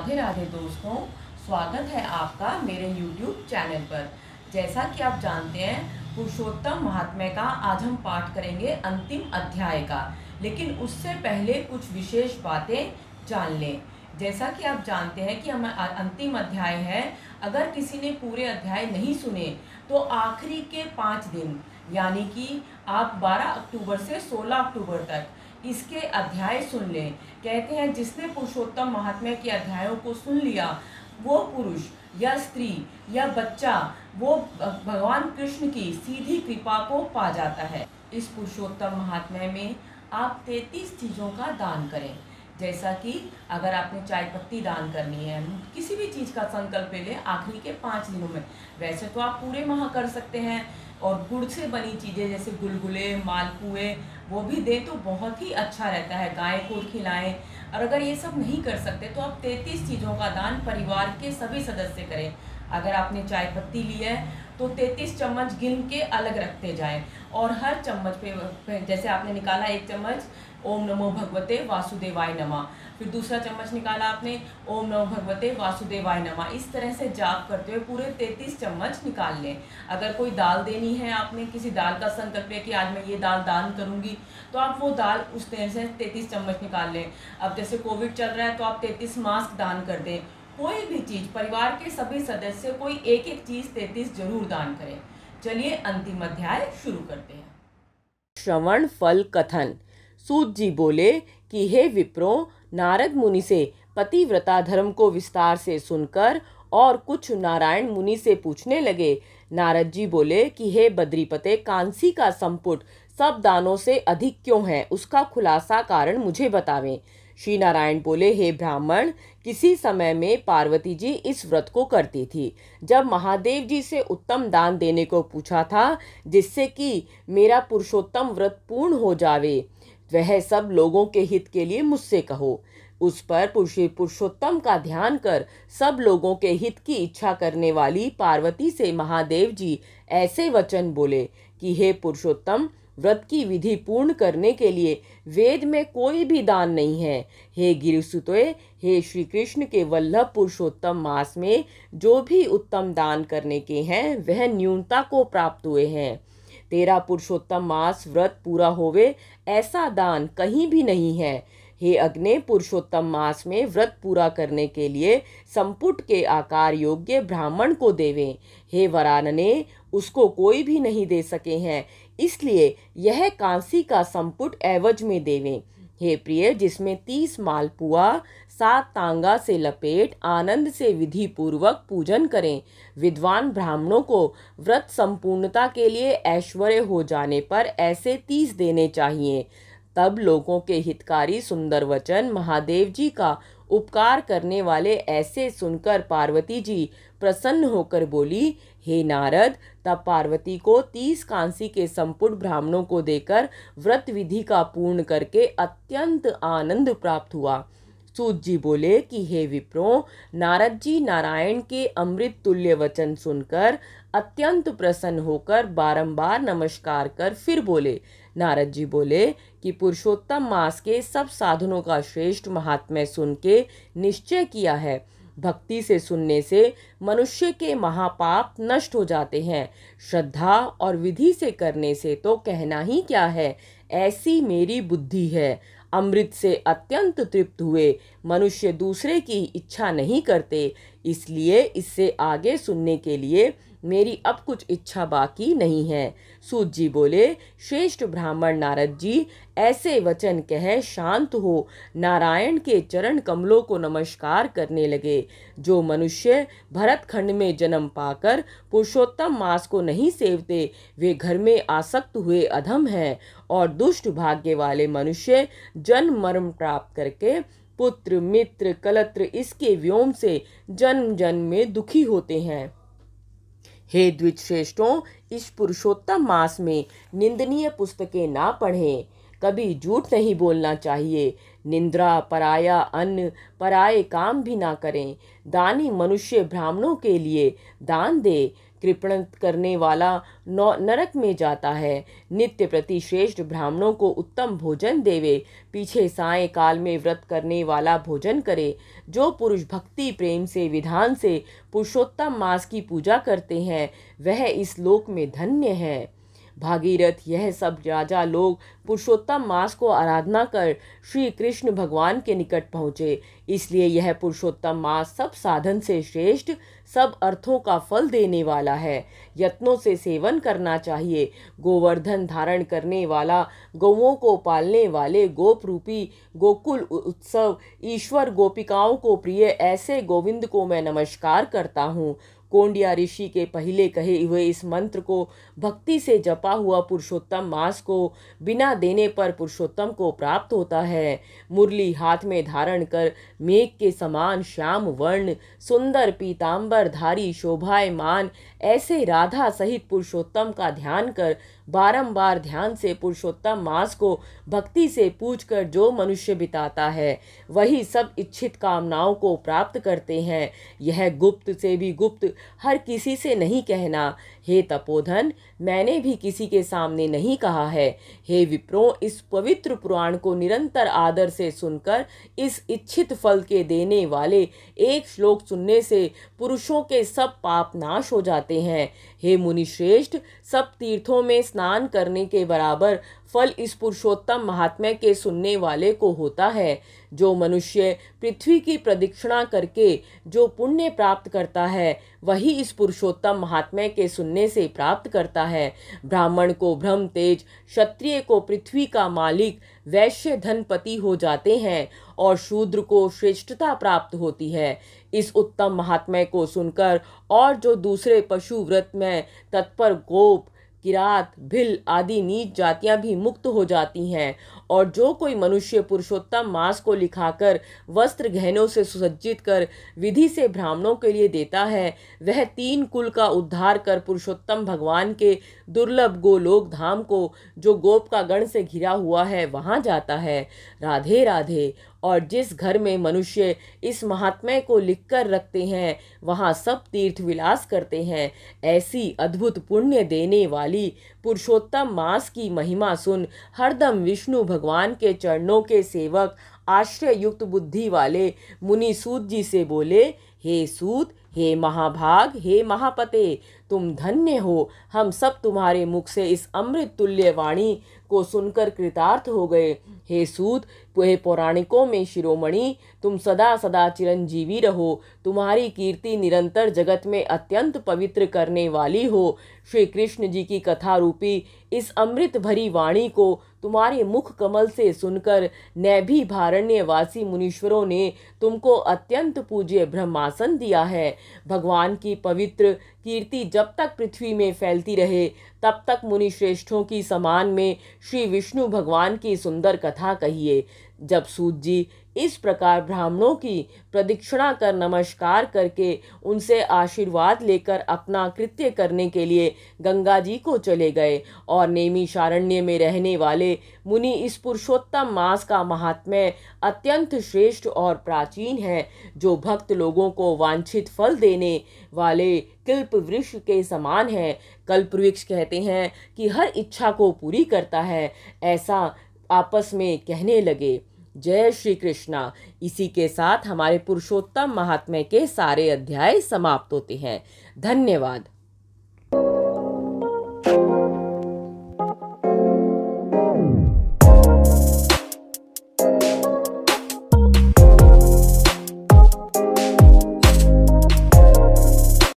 राधे राधे दोस्तों, स्वागत है आपका मेरे YouTube चैनल पर। जैसा कि आप जानते हैं, पुरुषोत्तम महात्म्य का आज हम पाठ करेंगे अंतिम अध्याय का। लेकिन उससे पहले कुछ विशेष बातें जान लें। जैसा कि आप जानते हैं कि हम अंतिम अध्याय है, अगर किसी ने पूरे अध्याय नहीं सुने तो आखिरी के 5 दिन यानी कि आप 12 अक्टूबर से 16 अक्टूबर तक इसके अध्याय सुन लें। कहते हैं जिसने पुरुषोत्तम महात्म्य के अध्यायों को सुन लिया, वो पुरुष या स्त्री या बच्चा वो भगवान कृष्ण की सीधी कृपा को पा जाता है। इस पुरुषोत्तम महात्म्य में आप 33 चीज़ों का दान करें। जैसा कि अगर आपने चाय पत्ती दान करनी है, किसी भी चीज़ का संकल्प ले लें आखिरी के 5 दिनों में। वैसे तो आप पूरे माह कर सकते हैं, और गुड़ से बनी चीज़ें जैसे गुलगुले, मालपुए वो भी दें तो बहुत ही अच्छा रहता है। गाय को खिलाएं। और अगर ये सब नहीं कर सकते तो आप 33 चीज़ों का दान परिवार के सभी सदस्य करें। अगर आपने चाय पत्ती ली है तो 33 चम्मच गिन के अलग रखते जाएं, और हर चम्मच पे जैसे आपने निकाला 1 चम्मच, ओम नमो भगवते वासुदेवाय नमः। फिर दूसरा चम्मच निकाला आपने, ओम नमो भगवते वासुदेवाय नमः। इस तरह से जाप करते हुए पूरे 33 चम्मच निकाल लें। अगर कोई दाल देनी है, आपने किसी दाल का संकल्प लिया कि आज मैं ये दाल दान करूंगी, तो आप वो दाल उस तरह से 33 चम्मच निकाल लें। अब जैसे कोविड चल रहा है तो आप 33 मास्क दान कर दें। कोई भी चीज़, परिवार के सभी सदस्य कोई एक एक चीज़ 33 जरूर दान करें। चलिए अंतिम अध्याय शुरू करते हैं। श्रवण फल कथन। सूत जी बोले कि हे विप्रों, नारद मुनि से पतिव्रता धर्म को विस्तार से सुनकर और कुछ नारायण मुनि से पूछने लगे। नारद जी बोले कि हे बद्रीपते, कांसी का संपुट सब दानों से अधिक क्यों है, उसका खुलासा कारण मुझे बतावें। श्री नारायण बोले, हे ब्राह्मण, किसी समय में पार्वती जी इस व्रत को करती थी। जब महादेव जी से उत्तम दान देने को पूछा था, जिससे कि मेरा पुरुषोत्तम व्रत पूर्ण हो जावे, वह सब लोगों के हित के लिए मुझसे कहो। उस पर पुरुषोत्तम का ध्यान कर सब लोगों के हित की इच्छा करने वाली पार्वती से महादेव जी ऐसे वचन बोले कि हे पुरुषोत्तम, व्रत की विधि पूर्ण करने के लिए वेद में कोई भी दान नहीं है। हे गिरिसुते, हे श्री कृष्ण के वल्लभ पुरुषोत्तम मास में जो भी उत्तम दान करने के हैं, वह न्यूनता को प्राप्त हुए हैं। तेरा पुरुषोत्तम मास व्रत पूरा होवे ऐसा दान कहीं भी नहीं है। हे अग्ने, पुरुषोत्तम मास में व्रत पूरा करने के लिए संपुट के आकार योग्य ब्राह्मण को देवें। हे वरानने, उसको कोई भी नहीं दे सके हैं, इसलिए यह कांसी का संपुट एवज में देवें। हे प्रिय, जिसमें 30 मालपुआ 7 तांगा से लपेट आनंद से विधि पूर्वक पूजन करें। विद्वान ब्राह्मणों को व्रत संपूर्णता के लिए ऐश्वर्य हो जाने पर ऐसे 30 देने चाहिए। तब लोगों के हितकारी सुंदर वचन महादेव जी का उपकार करने वाले ऐसे सुनकर पार्वती जी प्रसन्न होकर बोली, हे नारद, तब पार्वती को 30 कांसी के संपुट ब्राह्मणों को देकर व्रत विधि का पूर्ण करके अत्यंत आनंद प्राप्त हुआ। सूत जी बोले कि हे विप्रों, नारद जी नारायण के अमृत तुल्य वचन सुनकर अत्यंत प्रसन्न होकर बारंबार नमस्कार कर फिर बोले। नारद जी बोले कि पुरुषोत्तम मास के सब साधनों का श्रेष्ठ महात्म्य सुन के निश्चय किया है। भक्ति से सुनने से मनुष्य के महापाप नष्ट हो जाते हैं। श्रद्धा और विधि से करने से तो कहना ही क्या है, ऐसी मेरी बुद्धि है। अमृत से अत्यंत तृप्त हुए मनुष्य दूसरे की इच्छा नहीं करते, इसलिए इससे आगे सुनने के लिए मेरी अब कुछ इच्छा बाकी नहीं है। सूत जी बोले, श्रेष्ठ ब्राह्मण नारद जी, ऐसे वचन कह शांत हो नारायण के चरण कमलों को नमस्कार करने लगे। जो मनुष्य भरत खंड में जन्म पाकर पुरुषोत्तम मास को नहीं सेवते, वे घर में आसक्त हुए अधम हैं, और दुष्ट भाग्य वाले मनुष्य जन्म मरण प्राप्त करके पुत्र मित्र कलत्र इसके व्योम से जन्म जन्म में दुखी होते हैं। हे द्विज श्रेष्ठों, इस पुरुषोत्तम मास में निंदनीय पुस्तकें ना पढ़ें। कभी झूठ नहीं बोलना चाहिए। निंद्रा, पराया अन्न, पराये काम भी ना करें। दानी मनुष्य ब्राह्मणों के लिए दान दे। कृपण करने वाला नरक में जाता है। नित्य प्रति श्रेष्ठ ब्राह्मणों को उत्तम भोजन देवे, पीछे साय काल में व्रत करने वाला भोजन करे। जो पुरुष भक्ति प्रेम से विधान से पुरुषोत्तम मास की पूजा करते हैं वह इस लोक में धन्य है। भागीरथ यह सब राजा लोग पुरुषोत्तम मास को आराधना कर श्री कृष्ण भगवान के निकट पहुँचे, इसलिए यह पुरुषोत्तम मास सब साधन से श्रेष्ठ, सब अर्थों का फल देने वाला है। यत्नों से सेवन करना चाहिए। गोवर्धन धारण करने वाला, गौओं को पालने वाले, गोप रूपी गोकुल उत्सव, ईश्वर गोपिकाओं को प्रिय ऐसे गोविंद को मैं नमस्कार करता हूँ। कोंडिया ऋषि के पहले कहे हुए इस मंत्र को भक्ति से जपा हुआ पुरुषोत्तम मास को बिना देने पर पुरुषोत्तम को प्राप्त होता है। मुरली हाथ में धारण कर मेघ के समान श्याम वर्ण, सुंदर पीतांबर धारी शोभायमान ऐसे राधा सहित पुरुषोत्तम का ध्यान कर बारंबार ध्यान से पुरुषोत्तम मास को भक्ति से पूजकर जो मनुष्य बिताता है वही सब इच्छित कामनाओं को प्राप्त करते हैं। यह गुप्त से भी गुप्त हर किसी से नहीं कहना। हे तपोधन, मैंने भी किसी के सामने नहीं कहा है। हे विप्रों, इस पवित्र पुराण को निरंतर आदर से सुनकर इस इच्छित फल के देने वाले एक श्लोक सुनने से पुरुषों के सब पाप नाश हो जाते हैं। हे मुनिश्रेष्ठ, सब तीर्थों में स्नान करने के बराबर फल इस पुरुषोत्तम महात्म्य के सुनने वाले को होता है। जो मनुष्य पृथ्वी की प्रदक्षिणा करके जो पुण्य प्राप्त करता है वही इस पुरुषोत्तम महात्म्य के सुनने से प्राप्त करता है। ब्राह्मण को ब्रह्म तेज, क्षत्रिय को पृथ्वी का मालिक, वैश्य धनपति हो जाते हैं और शूद्र को श्रेष्ठता प्राप्त होती है। इस उत्तम महात्म्य को सुनकर और जो दूसरे पशु व्रत में तत्पर गोप, किरात, भिल आदि नीच जातियां भी मुक्त हो जाती हैं। और जो कोई मनुष्य पुरुषोत्तम मास को लिखाकर वस्त्र गहनों से सुसज्जित कर विधि से ब्राह्मणों के लिए देता है वह 3 कुल का उद्धार कर पुरुषोत्तम भगवान के दुर्लभ गोलोक धाम को, जो गोप का गण से घिरा हुआ है, वहां जाता है। राधे राधे। और जिस घर में मनुष्य इस महात्म्य को लिखकर रखते हैं वहाँ सब तीर्थ विलास करते हैं। ऐसी अद्भुत पुण्य देने वाली पुरुषोत्तम मास की महिमा सुन हरदम विष्णु भगवान के चरणों के सेवक आश्रय युक्त बुद्धि वाले मुनि सूत जी से बोले, हे सूत, हे महाभाग, हे महापते, तुम धन्य हो। हम सब तुम्हारे मुख से इस अमृत तुल्य वाणी को सुनकर कृतार्थ हो गए। हे सूत, हे पौराणिकों में शिरोमणि, तुम सदा सदा चिरंजीवी रहो। तुम्हारी कीर्ति निरंतर जगत में अत्यंत पवित्र करने वाली हो। श्री कृष्ण जी की कथा रूपी इस अमृत भरी वाणी को तुम्हारे मुख कमल से सुनकर नैभी भारण्यवासी मुनीश्वरों ने तुमको अत्यंत पूज्य ब्रह्मासन दिया है। भगवान की पवित्र कीर्ति जब तक पृथ्वी में फैलती रहे तब तक मुनि श्रेष्ठों की समान में श्री विष्णु भगवान की सुंदर कथा कहिए। जब सूत जी इस प्रकार ब्राह्मणों की प्रदक्षिणा कर नमस्कार करके उनसे आशीर्वाद लेकर अपना कृत्य करने के लिए गंगा जी को चले गए और नैमिषारण्य में रहने वाले मुनि इस पुरुषोत्तम मास का महात्म्य अत्यंत श्रेष्ठ और प्राचीन है, जो भक्त लोगों को वांछित फल देने वाले कल्प वृक्ष के समान है। कल्प वृक्ष कहते हैं कि हर इच्छा को पूरी करता है, ऐसा आपस में कहने लगे। जय श्री कृष्णा। इसी के साथ हमारे पुरुषोत्तम महात्म्य के सारे अध्याय समाप्त होते हैं। धन्यवाद।